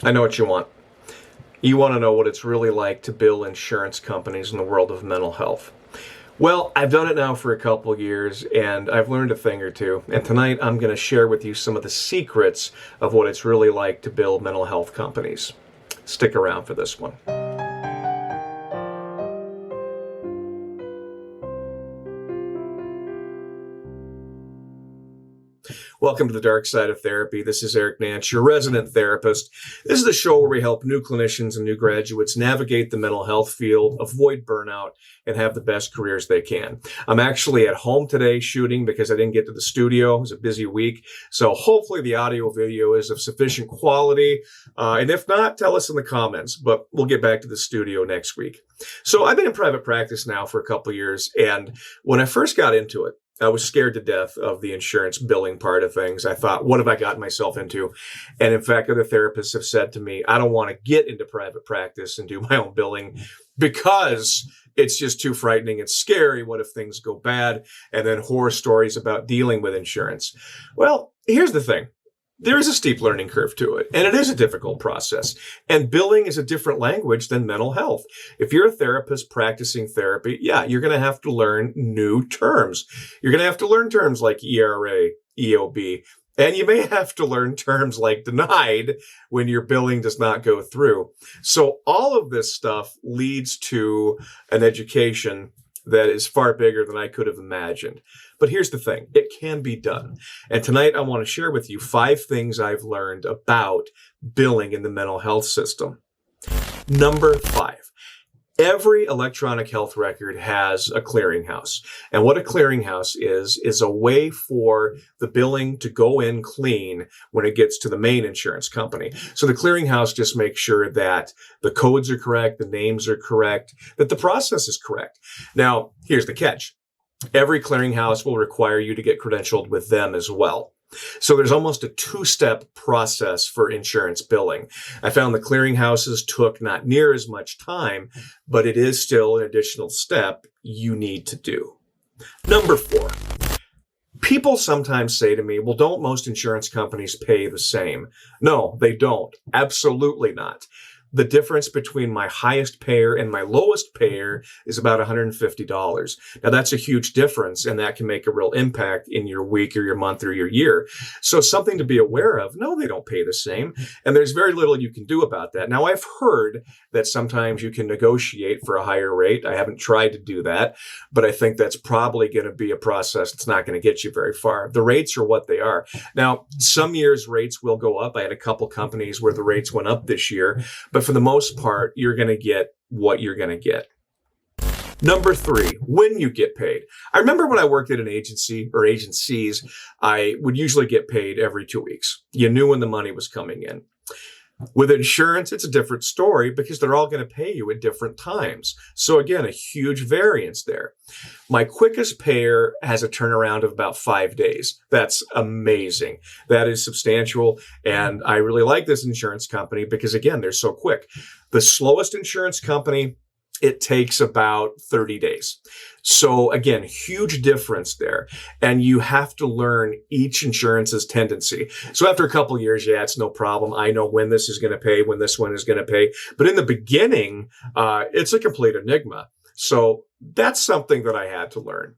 I know what you want. You want to know what it's really like to bill insurance companies in the world of mental health. Well, I've done it now for a couple of years and I've learned a thing or two. And tonight I'm going to share with you some of the secrets of what it's really like to bill mental health companies. Stick around for this one. Welcome to the Dark Side of Therapy. This is Eric Nance, your resident therapist. This is the show where we help new clinicians and new graduates navigate the mental health field, avoid burnout, and have the best careers they can. I'm actually at home today shooting because I didn't get to the studio. It was a busy week. So hopefully the audio video is of sufficient quality. And if not, tell us in the comments, but we'll get back to the studio next week. So I've been in private practice now for a couple of years. And when I first got into it, I was scared to death of the insurance billing part of things. I thought, what have I gotten myself into? And in fact, other therapists have said to me, I don't want to get into private practice and do my own billing because it's just too frightening and scary. What if things go bad? And then horror stories about dealing with insurance. Well, here's the thing. There is a steep learning curve to it, and it is a difficult process. And billing is a different language than mental health. If you're a therapist practicing therapy, yeah, you're going to have to learn new terms. You're going to have to learn terms like ERA, EOB, and you may have to learn terms like denied when your billing does not go through. So all of this stuff leads to an education that is far bigger than I could have imagined. But here's the thing, it can be done. And tonight I want to share with you 5 things I've learned about billing in the mental health system. Number 5, every electronic health record has a clearinghouse. And what a clearinghouse is a way for the billing to go in clean when it gets to the main insurance company. So the clearinghouse just makes sure that the codes are correct, the names are correct, that the process is correct. Now, here's the catch. Every clearinghouse will require you to get credentialed with them as well. So there's almost a 2-step process for insurance billing. I found the clearinghouses took not near as much time, but it is still an additional step you need to do. Number 4. People sometimes say to me, well, don't most insurance companies pay the same? No, they don't. Absolutely not. The difference between my highest payer and my lowest payer is about $150. Now, that's a huge difference, and that can make a real impact in your week or your month or your year. So something to be aware of. No, they don't pay the same, and there's very little you can do about that. Now, I've heard that sometimes you can negotiate for a higher rate. I haven't tried to do that, but I think that's probably going to be a process that's not going to get you very far. The rates are what they are. Now, some years rates will go up. I had a couple companies where the rates went up this year, but for the most part, you're going to get what you're going to get. Number 3, when you get paid. I remember when I worked at an agency or agencies, I would usually get paid every 2 weeks. You knew when the money was coming in. With insurance, it's a different story because they're all going to pay you at different times. So again, a huge variance there. My quickest payer has a turnaround of about 5 days. That's amazing. That is substantial. And I really like this insurance company because again, they're so quick. The slowest insurance company, it takes about 30 days. So again, huge difference there. And you have to learn each insurance's tendency. So after a couple of years, yeah, it's no problem. I know when this is going to pay, when this one is going to pay. But in the beginning, it's a complete enigma. So that's something that I had to learn.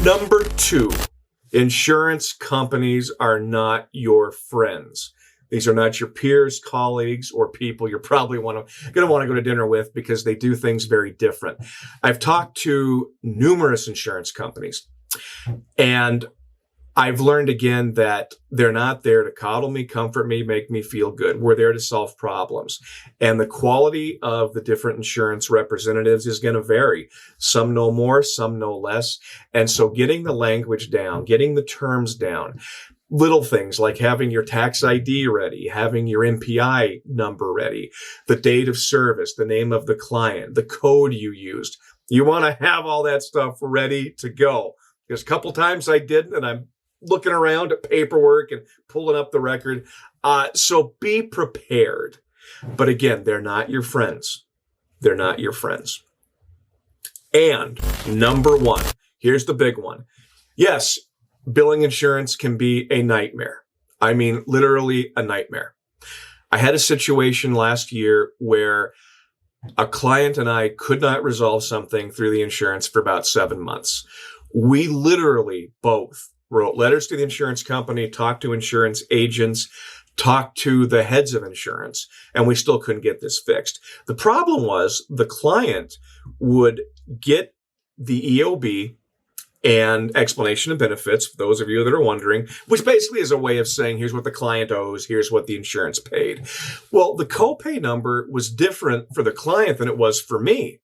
Number 2, insurance companies are not your friends. These are not your peers, colleagues, or people you're probably going to want to go to dinner with because they do things very different. I've talked to numerous insurance companies, and I've learned again that they're not there to coddle me, comfort me, make me feel good. We're there to solve problems. And the quality of the different insurance representatives is going to vary. Some know more, some know less. And so getting the language down, getting the terms down, little things like having your tax ID ready, having your MPI number ready, the date of service, the name of the client, the code you used. You want to have all that stuff ready to go. Because a couple times I didn't, and I'm looking around at paperwork and pulling up the record. So be prepared. But again, they're not your friends. They're not your friends. And number 1, here's the big one. Yes, billing insurance can be a nightmare. I mean, literally a nightmare. I had a situation last year where a client and I could not resolve something through the insurance for about 7 months. We literally both wrote letters to the insurance company, talked to insurance agents, talked to the heads of insurance, and we still couldn't get this fixed. The problem was the client would get the EOB and explanation of benefits, for those of you that are wondering, which basically is a way of saying, here's what the client owes, here's what the insurance paid. Well, the copay number was different for the client than it was for me.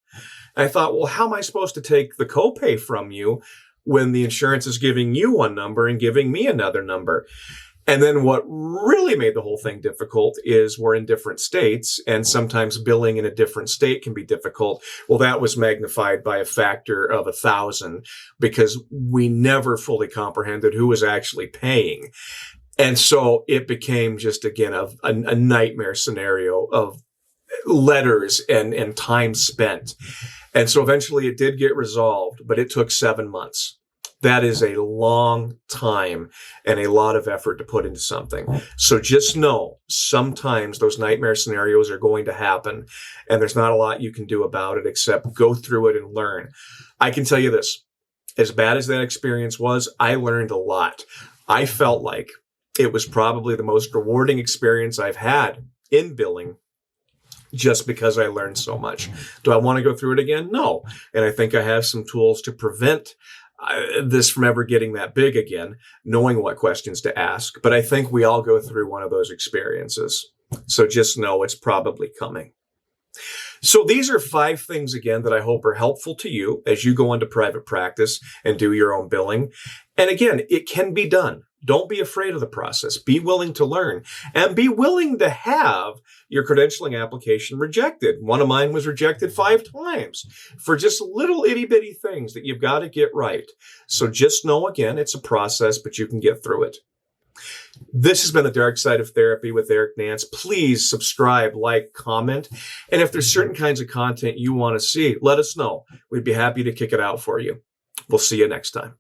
And I thought, well, how am I supposed to take the copay from you when the insurance is giving you one number and giving me another number? And then what really made the whole thing difficult is we're in different states, and sometimes billing in a different state can be difficult. Well, that was magnified by a factor of 1,000 because we never fully comprehended who was actually paying. And so it became just, again, a nightmare scenario of letters and time spent. And so eventually it did get resolved, but it took 7 months. That is a long time and a lot of effort to put into something. So just know sometimes those nightmare scenarios are going to happen, and there's not a lot you can do about it except go through it and learn. I can tell you this, as bad as that experience was, I learned a lot. I felt like it was probably the most rewarding experience I've had in billing, just because I learned so much. Do I want to go through it again? No. And I think I have some tools to prevent this from ever getting that big again, knowing what questions to ask. But I think we all go through one of those experiences. So just know it's probably coming. So these are 5 things, again, that I hope are helpful to you as you go into private practice and do your own billing. And again, it can be done. Don't be afraid of the process. Be willing to learn and be willing to have your credentialing application rejected. One of mine was rejected 5 times for just little itty bitty things that you've got to get right. So just know, again, it's a process, but you can get through it. This has been The Dark Side of Therapy with Eric Nance. Please subscribe, like, comment. And if there's certain kinds of content you want to see, let us know. We'd be happy to kick it out for you. We'll see you next time.